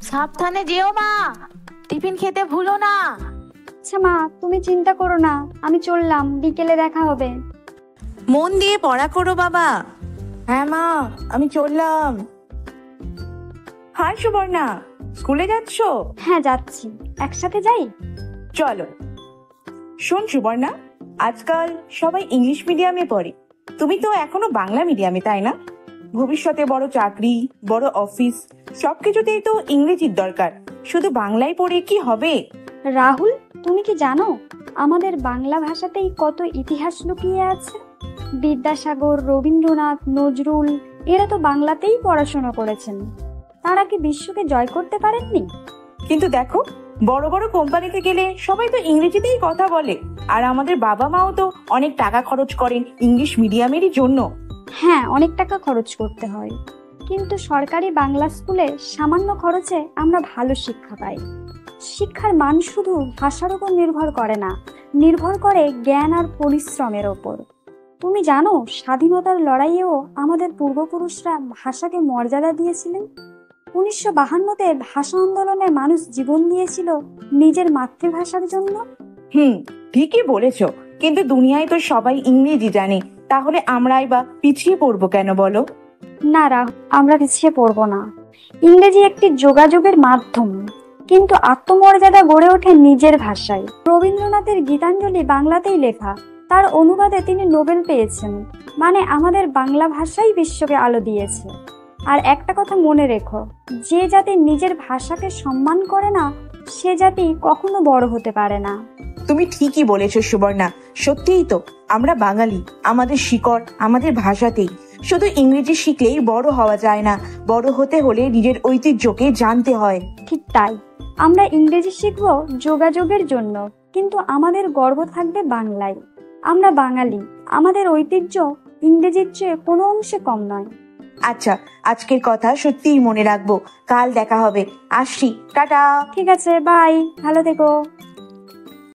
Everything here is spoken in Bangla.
সাবধানে যেও মা, টিফিন খেতে ভুলো না। আচ্ছা মা, তুমি চিন্তা করো না, আমি চললাম, বিকেলে দেখা হবে। মন দিয়ে পড়া করো বাবা। হ্যাঁ মা, আমি চললাম। হাই সুবর্ণা, স্কুলে যাচ্ছ? হ্যাঁ যাচ্ছি, একসাথে যাই। চলো। শোন সুবর্ণা, আজকাল সবাই ইংলিশ মিডিয়ামে পড়ে, তুমি তো এখনো বাংলা মিডিয়ামে, তাই না? ভবিষ্যতে বড় চাকরি, বড় অফিস, সবকিছুতেই তো ইংরেজির দরকার। শুধু বাংলায় পড়ে কি হবে? রাহুল, তুমি কি জানো আমাদের বাংলা ভাষাতেই কত ইতিহাস লুকিয়ে আছে? বিদ্যাসাগর, রবীন্দ্রনাথ, নজরুল এরা তো বাংলাতেই পড়াশোনা করেছেন। তারা কি বিশ্বকে জয় করতে পারেননি? কিন্তু দেখো, বড় বড় কোম্পানিতে গেলে সবাই তো ইংরেজিতেই কথা বলে, আর আমাদের বাবা মাও তো অনেক টাকা খরচ করেন ইংলিশ মিডিয়ামেরই জন্য। হ্যাঁ, অনেক টাকা খরচ করতে হয়, কিন্তু সরকারি বাংলা স্কুলে সামান্য খরচে আমরা ভালো শিক্ষা পাই। শিক্ষার মান শুধু ভাষার উপর নির্ভর করে না, নির্ভর করে জ্ঞান আর পরিশ্রমের ওপর। তুমি জানো, স্বাধীনতার লড়াইয়েও আমাদের পূর্বপুরুষরা ভাষাকে মর্যাদা দিয়েছিলেন। 1952-তে ভাষা আন্দোলনে মানুষ জীবন দিয়েছিল নিজের মাতৃভাষার জন্য। ঠিকই বলেছো, কিন্তু দুনিয়ায় তো সবাই ইংরেজি জানে, তাহলে আমরাই বা পিছিয়ে পড়বো কেন বলো? না রাহুল, আমরা পিছিয়ে পড়বো না। ইংরেজি একটি যোগাযোগের মাধ্যম, কিন্তু আত্মমর্যাদা গড়ে ওঠে নিজের ভাষায়। রবীন্দ্রনাথের গীতাঞ্জলি বাংলাতেই লেখা, তার অনুবাদে তিনি নোবেল পেয়েছেন। মানে আমাদের বাংলা ভাষাই বিশ্বকে আলো দিয়েছে। আর একটা কথা মনে রেখো, যে জাতি নিজের ভাষাকে সম্মান করে না, সে জাতি কখনো বড় হতে পারে না। তুমি ঠিকই বলেছো সুবর্ণা, সত্যিই তো, আমরা বাঙালি, আমাদের শিকড় আমাদের ভাষাতেই। শুধু ইংরেজি শিখলেই বড় হওয়া যায় না, বড় হতে হলে নিজের ঐতিহ্যকে জানতে হয়। ঠিক তাই, আমরা ইংরেজি শিখবো যোগাযোগের জন্য, কিন্তু আমাদের গর্ব থাকবে বাংলায়। আমরা বাঙালি, আমাদের ঐতিহ্য ইংরেজির চেয়ে কোনো অংশে কম নয়। আচ্ছা, আজকের কথা সত্যিই মনে রাখবো। কাল দেখা হবে, আসছি, টাটা। ঠিক আছে, বাই, ভালো থেকো।